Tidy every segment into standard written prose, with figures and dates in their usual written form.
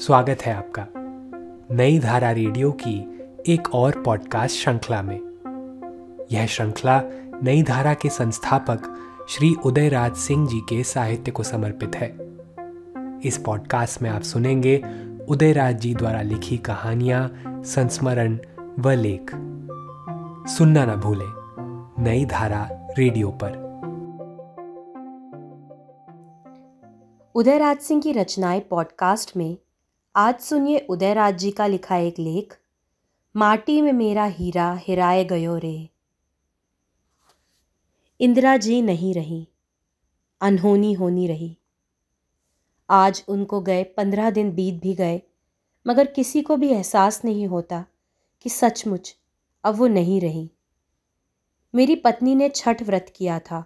स्वागत है आपका नई धारा रेडियो की एक और पॉडकास्ट श्रृंखला में। यह श्रृंखला नई धारा के संस्थापक श्री उदयराज सिंह जी के साहित्य को समर्पित है। इस पॉडकास्ट में आप सुनेंगे उदयराज जी द्वारा लिखी कहानियां, संस्मरण व लेख। सुनना न भूलें नई धारा रेडियो पर। उदयराज सिंह की रचनाएं पॉडकास्ट में आज सुनिए उदयराज जी का लिखा एक लेख, माटी में मेरा हीरा हिराए गयो रे। इंदिरा जी नहीं रही, अनहोनी होनी रही। आज उनको गए 15 दिन बीत भी गए, मगर किसी को भी एहसास नहीं होता कि सचमुच अब वो नहीं रही। मेरी पत्नी ने छठ व्रत किया था।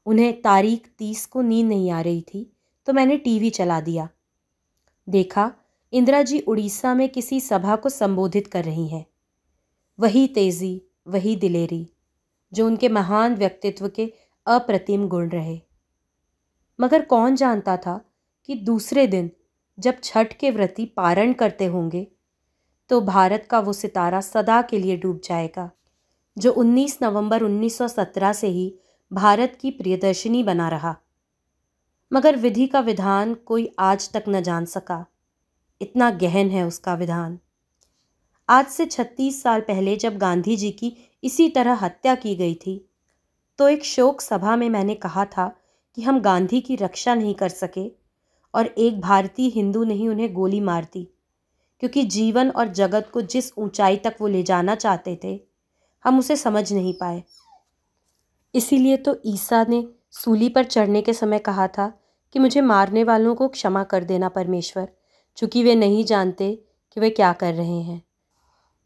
उन्हें तारीख 30 को नींद नहीं आ रही थी, तो मैंने टीवी चला दिया। देखा, इंदिरा जी उड़ीसा में किसी सभा को संबोधित कर रही हैं। वही तेजी, वही दिलेरी जो उनके महान व्यक्तित्व के अप्रतिम गुण रहे। मगर कौन जानता था कि दूसरे दिन जब छठ के व्रती पारण करते होंगे तो भारत का वो सितारा सदा के लिए डूब जाएगा, जो 19 नवंबर 1917 से ही भारत की प्रियदर्शिनी बना रहा। मगर विधि का विधान कोई आज तक न जान सका, इतना गहन है उसका विधान। आज से 36 साल पहले जब गांधी जी की इसी तरह हत्या की गई थी, तो एक शोक सभा में मैंने कहा था कि हम गांधी की रक्षा नहीं कर सके और एक भारतीय हिंदू नहीं उन्हें गोली मार दी, क्योंकि जीवन और जगत को जिस ऊंचाई तक वो ले जाना चाहते थे, हम उसे समझ नहीं पाए। इसीलिए तो ईसा ने सूली पर चढ़ने के समय कहा था कि मुझे मारने वालों को क्षमा कर देना परमेश्वर, चूँकि वे नहीं जानते कि वे क्या कर रहे हैं।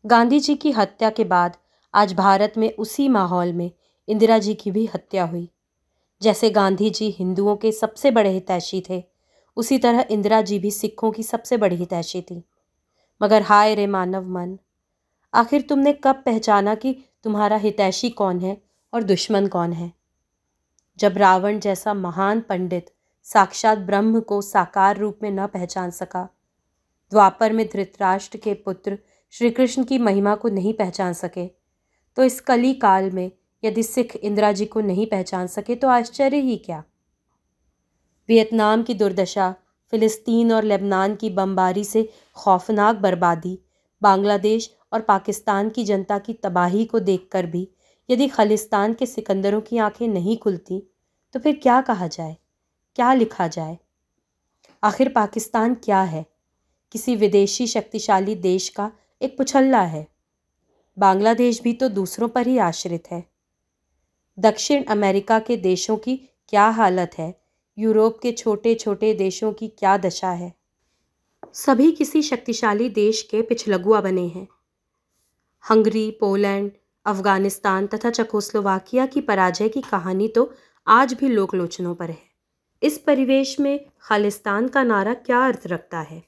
गांधी जी की हत्या के बाद आज भारत में उसी माहौल में इंदिरा जी की भी हत्या हुई। जैसे गांधी जी हिंदुओं के सबसे बड़े हितैषी थे, उसी तरह इंदिरा जी भी सिखों की सबसे बड़ी हितैषी थी। मगर हाय रे मानव मन, आखिर तुमने कब पहचाना कि तुम्हारा हितैषी कौन है और दुश्मन कौन है? जब रावण जैसा महान पंडित साक्षात ब्रह्म को साकार रूप में न पहचान सका, द्वापर में धृतराष्ट्र के पुत्र श्री कृष्ण की महिमा को नहीं पहचान सके, तो इस कली काल में यदि सिख इंदिरा जी को नहीं पहचान सके तो आश्चर्य ही क्या। वियतनाम की दुर्दशा, फिलिस्तीन और लेबनान की बमबारी से खौफनाक बर्बादी, बांग्लादेश और पाकिस्तान की जनता की तबाही को देखकर भी यदि खालिस्तान के सिकंदरों की आंखें नहीं खुलती, तो फिर क्या कहा जाए, क्या लिखा जाए? आखिर पाकिस्तान क्या है? किसी विदेशी शक्तिशाली देश का एक पुछल्ला है। बांग्लादेश भी तो दूसरों पर ही आश्रित है। दक्षिण अमेरिका के देशों की क्या हालत है, यूरोप के छोटे छोटे देशों की क्या दशा है। सभी किसी शक्तिशाली देश के पिछलगुआ बने हैं। हंगरी, पोलैंड, अफगानिस्तान तथा चेकोस्लोवाकिया की पराजय की कहानी तो आज भी लोकलोचनों पर है। इस परिवेश में खालिस्तान का नारा क्या अर्थ रखता है?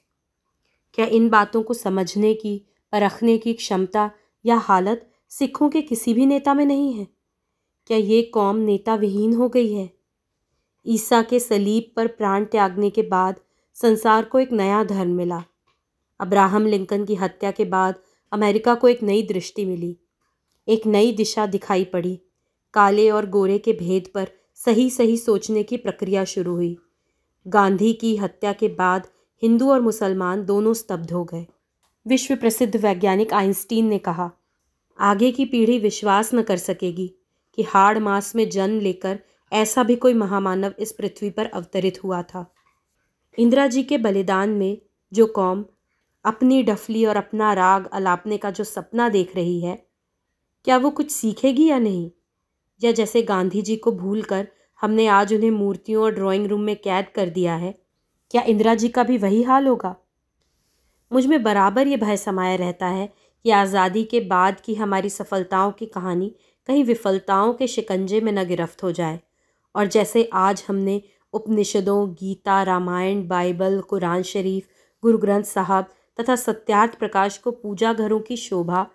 क्या इन बातों को समझने की, परखने की क्षमता या हालत सिखों के किसी भी नेता में नहीं है? क्या ये कौम नेता विहीन हो गई है? ईसा के सलीब पर प्राण त्यागने के बाद संसार को एक नया धर्म मिला। अब्राहम लिंकन की हत्या के बाद अमेरिका को एक नई दृष्टि मिली, एक नई दिशा दिखाई पड़ी। काले और गोरे के भेद पर सही सही सोचने की प्रक्रिया शुरू हुई। गांधी की हत्या के बाद हिंदू और मुसलमान दोनों स्तब्ध हो गए। विश्व प्रसिद्ध वैज्ञानिक आइंस्टीन ने कहा, आगे की पीढ़ी विश्वास न कर सकेगी कि हाड़ मास में जन्म लेकर ऐसा भी कोई महामानव इस पृथ्वी पर अवतरित हुआ था। इंदिरा जी के बलिदान में जो कौम अपनी डफली और अपना राग अलापने का जो सपना देख रही है, क्या वो कुछ सीखेगी या नहीं? या जैसे गांधी जी को भूलकर हमने आज उन्हें मूर्तियों और ड्राइंग रूम में कैद कर दिया है, क्या इंदिरा जी का भी वही हाल होगा? मुझ में बराबर ये भय समाया रहता है कि आज़ादी के बाद की हमारी सफलताओं की कहानी कहीं विफलताओं के शिकंजे में न गिरफ्त हो जाए, और जैसे आज हमने उपनिषदों, गीता, रामायण, बाइबल, कुरान शरीफ, गुरु ग्रंथ साहब तथा सत्यार्थ प्रकाश को पूजा घरों की शोभा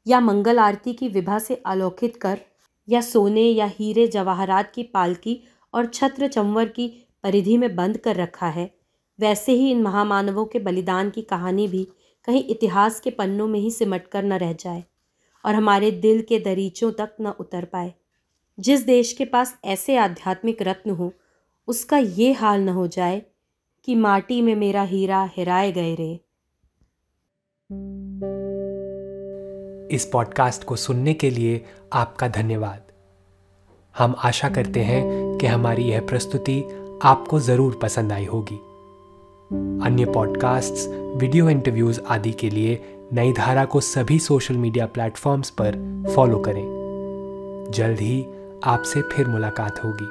या मंगल आरती की विभा से आलोकित कर, या सोने या हीरे जवाहरात की पालकी और छत्र चंवर की परिधि में बंद कर रखा है, वैसे ही इन महामानवों के बलिदान की कहानी भी कहीं इतिहास के पन्नों में ही सिमट कर न रह जाए और हमारे दिल के दरीचों तक न उतर पाए। जिस देश के पास ऐसे आध्यात्मिक रत्न हो, उसका ये हाल न हो जाए कि माटी में मेरा हीरा हेराए गए रे। इस पॉडकास्ट को सुनने के लिए आपका धन्यवाद। हम आशा करते हैं कि हमारी यह प्रस्तुति आपको ज़रूर पसंद आई होगी। अन्य पॉडकास्ट्स, वीडियो इंटरव्यूज़ आदि के लिए नई धारा को सभी सोशल मीडिया प्लेटफॉर्म्स पर फॉलो करें। जल्द ही आपसे फिर मुलाकात होगी।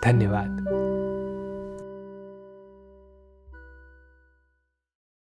धन्यवाद।